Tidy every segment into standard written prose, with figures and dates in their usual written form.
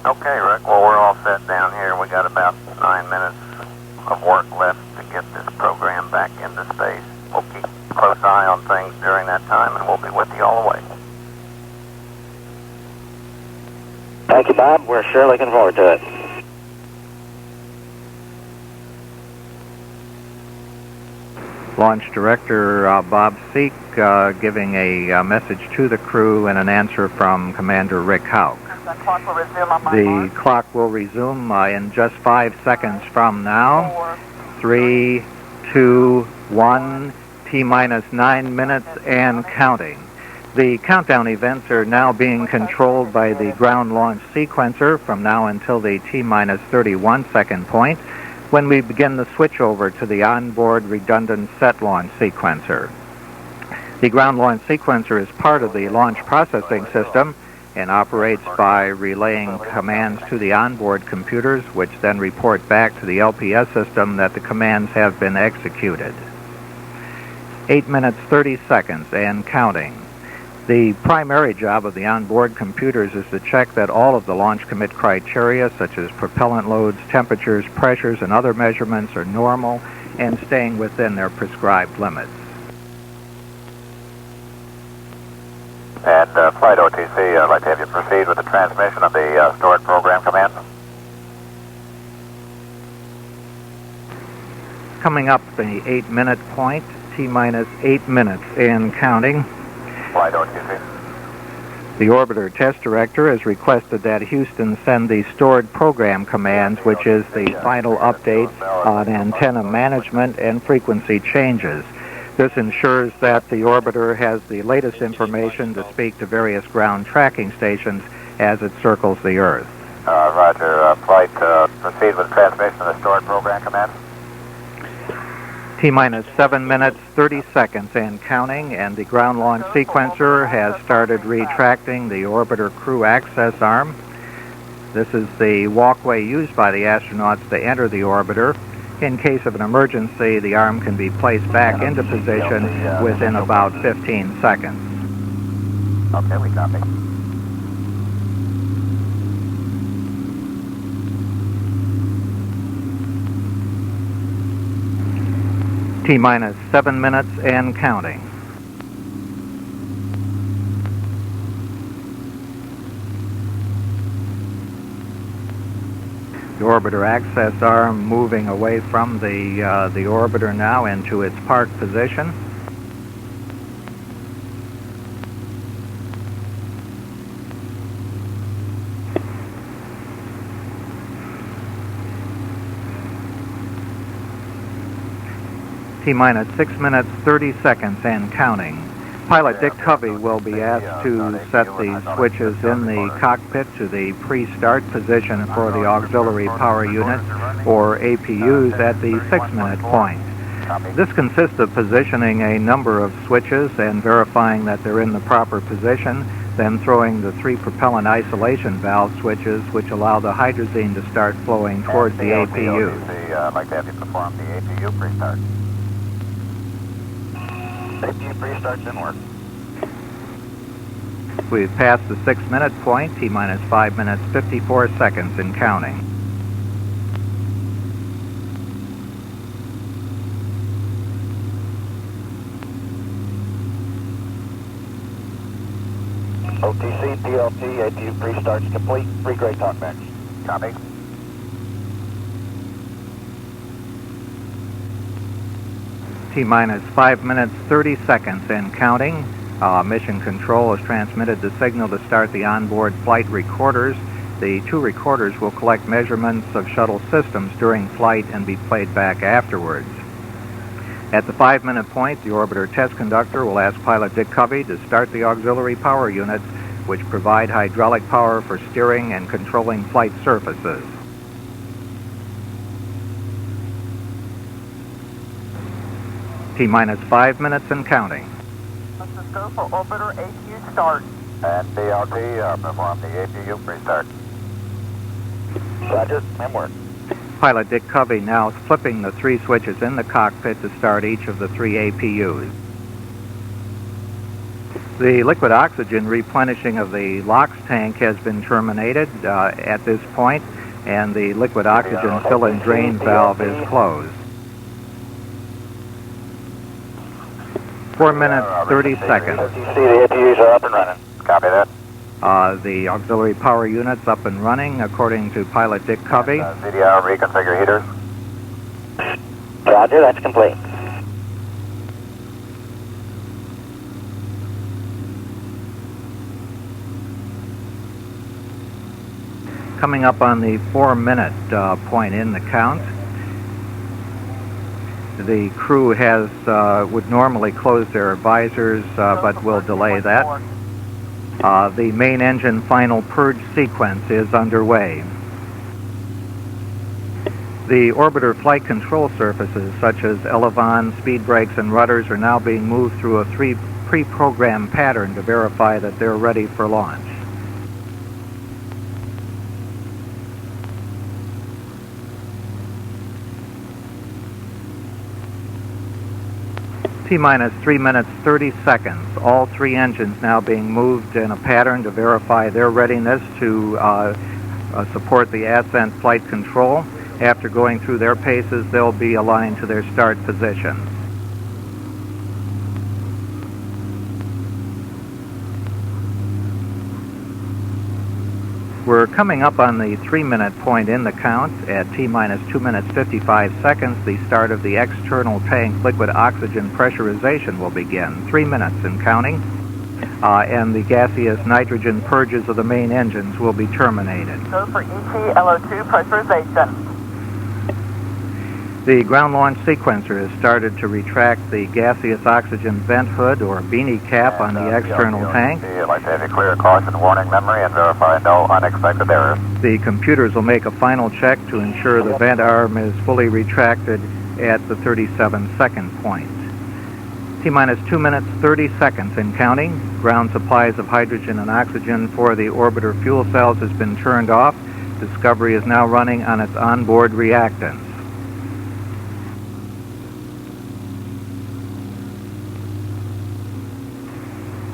Okay, Rick. Well, we're all set down here. We got about 9 minutes of work left to get this program back into space. We'll keep a close eye on things during that time, and we'll be with you all the way. Thank you, Bob. We're sure looking forward to it. Launch Director Bob Seek giving a message to the crew and an answer from Commander Rick Hauk. The clock will resume in just 5 seconds from now. 3, 2, 1, T-minus 9 minutes and counting. The countdown events are now being controlled by the ground launch sequencer from now until the T-minus 31 second point, when we begin the switch over to the onboard redundant set launch sequencer. The ground launch sequencer is part of the launch processing system and operates by relaying commands to the onboard computers, which then report back to the LPS system that the commands have been executed. 8 minutes 30 seconds and counting. The primary job of the onboard computers is to check that all of the launch commit criteria, such as propellant loads, temperatures, pressures, and other measurements, are normal and staying within their prescribed limits. And Flight OTC, I'd like to have you proceed with the transmission of the stored program command. Coming up the 8-minute point, T-minus 8 minutes and counting. Flight OTC. The Orbiter Test Director has requested that Houston send the stored program commands, which is the final update on antenna management and frequency changes. This ensures that the orbiter has the latest information to speak to various ground tracking stations as it circles the Earth. Roger. Flight, proceed with transmission of the stored program command. T-minus 7 minutes, 30 seconds and counting, and the ground launch sequencer has started retracting the orbiter crew access arm. This is the walkway used by the astronauts to enter the orbiter. In case of an emergency, the arm can be placed back into position within about 15 seconds. Okay, we copy. T-minus 7 minutes and counting. The orbiter access arm moving away from the orbiter now into its park position. T-minus 6 minutes, 30 seconds and counting. Pilot Dick Covey will be asked to set the switches in the cockpit to the pre-start position for the auxiliary power units, or APUs, at the 6-minute point. This consists of positioning a number of switches and verifying that they're in the proper position, then throwing the 3 propellant isolation valve switches, which allow the hydrazine to start flowing towards the APUs. I'd like to have you perform the APU pre-start. APU pre-start didn't work. We've passed the 6-minute point, T-minus 5 minutes, 54 seconds and counting. OTC, PLT, APU pre-start's complete. Pre-grade talkbacks. Copy. T-minus 5 minutes, 30 seconds and counting. Mission Control has transmitted the signal to start the onboard flight recorders. The 2 recorders will collect measurements of shuttle systems during flight and be played back afterwards. At the 5-minute point, the orbiter test conductor will ask pilot Dick Covey to start the auxiliary power units, which provide hydraulic power for steering and controlling flight surfaces. T-minus 5 minutes and counting. Let's just go for orbiter APU start. And PLT, perform the APU pre-start. Roger, and work. Pilot Dick Covey now flipping the 3 switches in the cockpit to start each of the 3 APUs. The liquid oxygen replenishing of the LOX tank has been terminated at this point, and the liquid oxygen fill and drain valve is closed. 4 minutes, 30 seconds. FTC, the APUs are up and running. Copy that. The auxiliary power unit's up and running according to pilot Dick Covey. CDR, reconfigure heaters. Roger, that's complete. Coming up on the 4-minute point in the count. The crew has would normally close their visors, but will delay that. The main engine final purge sequence is underway. The orbiter flight control surfaces, such as elevon, speed brakes, and rudders, are now being moved through a pre-programmed pattern to verify that they're ready for launch. T-minus 3 minutes, 30 seconds. All 3 engines now being moved in a pattern to verify their readiness to support the ascent flight control. After going through their paces, they'll be aligned to their start positions. We're coming up on the 3-minute point in the count at T-minus 2 minutes 55 seconds. The start of the external tank liquid oxygen pressurization will begin. 3 minutes and counting. And the gaseous nitrogen purges of the main engines will be terminated. Go for ET-LO2 pressurization. The ground launch sequencer has started to retract the gaseous oxygen vent hood or beanie cap on the external tank. I'd like to have you clear caution warning memory and verify no unexpected errors. The computers will make a final check to ensure the vent arm is fully retracted at the 37-second point. T-minus 2 minutes, 30 seconds and counting. Ground supplies of hydrogen and oxygen for the orbiter fuel cells has been turned off. Discovery is now running on its onboard reactants.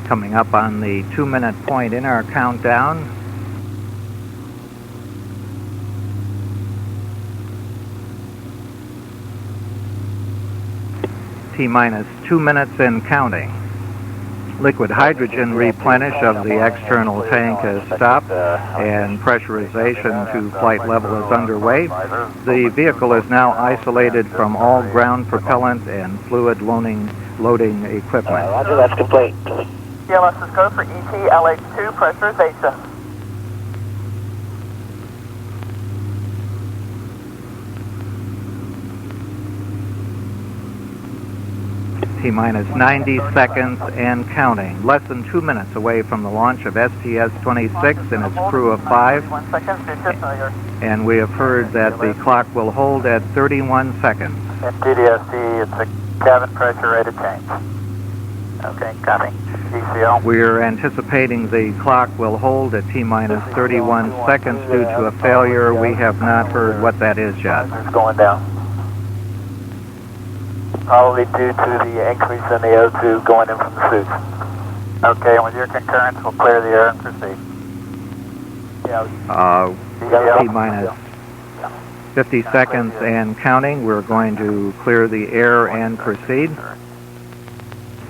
Coming up on the 2-minute point in our countdown. T-minus 2 minutes and counting. Liquid hydrogen replenish of the external tank has stopped and pressurization to flight level is underway. The vehicle is now isolated from all ground propellant and fluid loading equipment. Roger, that's complete. CLS is go for ET-LH2 pressurization. T-minus 90 seconds and counting. Less than 2 minutes away from the launch of STS-26 and its crew of 5. 1 second, future failure. And we have heard that the clock will hold at 31 seconds. In GDSD, it's a cabin pressure rated change. Okay, copy. ECL. We're anticipating the clock will hold at T-minus 31 seconds due to a failure. We have not heard what that is yet. It's going down. Probably due to the increase in the O2 going in from the suits. Okay, with your concurrence, we'll clear the air and proceed. T-minus 50 seconds and counting. We're going to clear the air and proceed.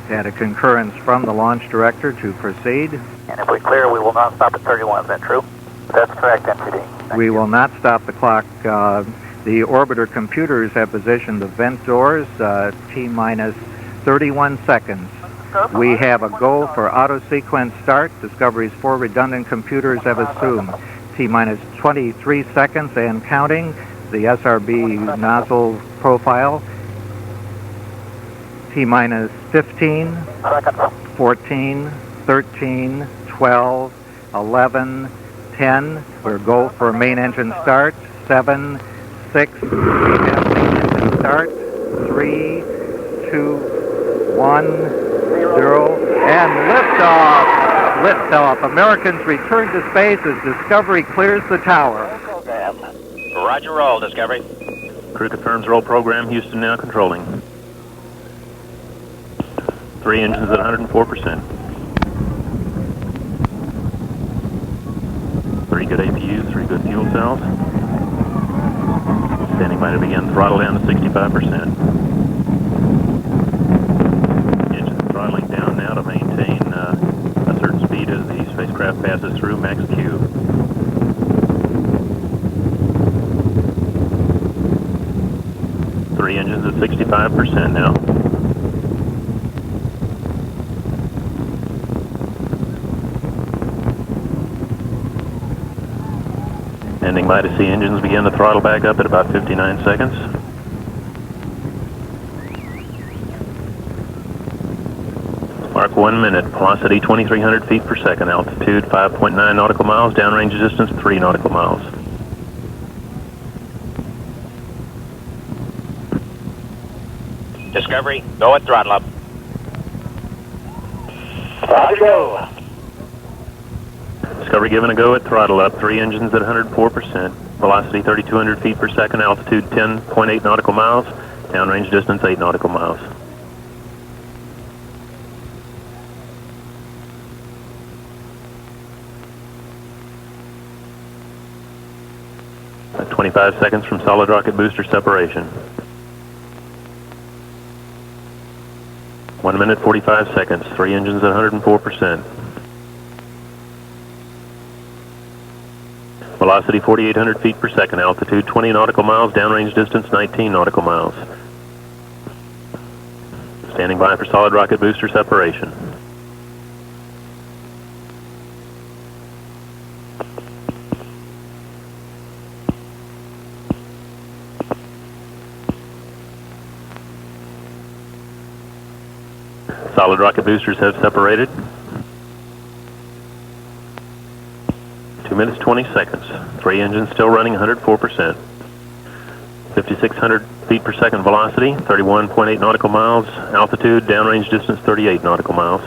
Had a concurrence from the launch director to proceed. And if we clear, we will not stop at 31. Is that true? That's correct, MCD. We will not stop the clock. The orbiter computers have positioned the vent doors, T-minus 31 seconds. We have a go for auto-sequence start. Discovery's 4 redundant computers have assumed T-minus 23 seconds and counting. The SRB nozzle profile. T-minus 15, 14, 13, 12, 11, 10. We're go for main engine start. 7, 6, we have main engine start. 3, 2, 1, 0, and liftoff! Liftoff. Americans return to space as Discovery clears the tower. Roger roll, Discovery. Crew confirms roll program. Houston now controlling. 3 engines at 104%. 3 good APUs, 3 good fuel cells. Standing by to begin throttle down to 65%. Engine throttling down now to maintain a certain speed as the spacecraft passes through max Q. Three engines at 65% now. Standing by to see engines begin to throttle back up at about 59 seconds. Mark 1 minute, velocity 2,300 feet per second, altitude 5.9 nautical miles, downrange distance 3 nautical miles. Discovery, go at throttle up. Roger, go. Discovery given a go at throttle up, 3 engines at 104%, velocity 3,200 feet per second, altitude 10.8 nautical miles, downrange distance 8 nautical miles. At 25 seconds from solid rocket booster separation. 1 minute 45 seconds, 3 engines at 104%. Velocity 4,800 feet per second, altitude 20 nautical miles, downrange distance 19 nautical miles. Standing by for solid rocket booster separation. Solid rocket boosters have separated. 2 minutes 20 seconds. 3 engines still running 104%. 5,600 feet per second velocity, 31.8 nautical miles. Altitude, downrange distance 38 nautical miles.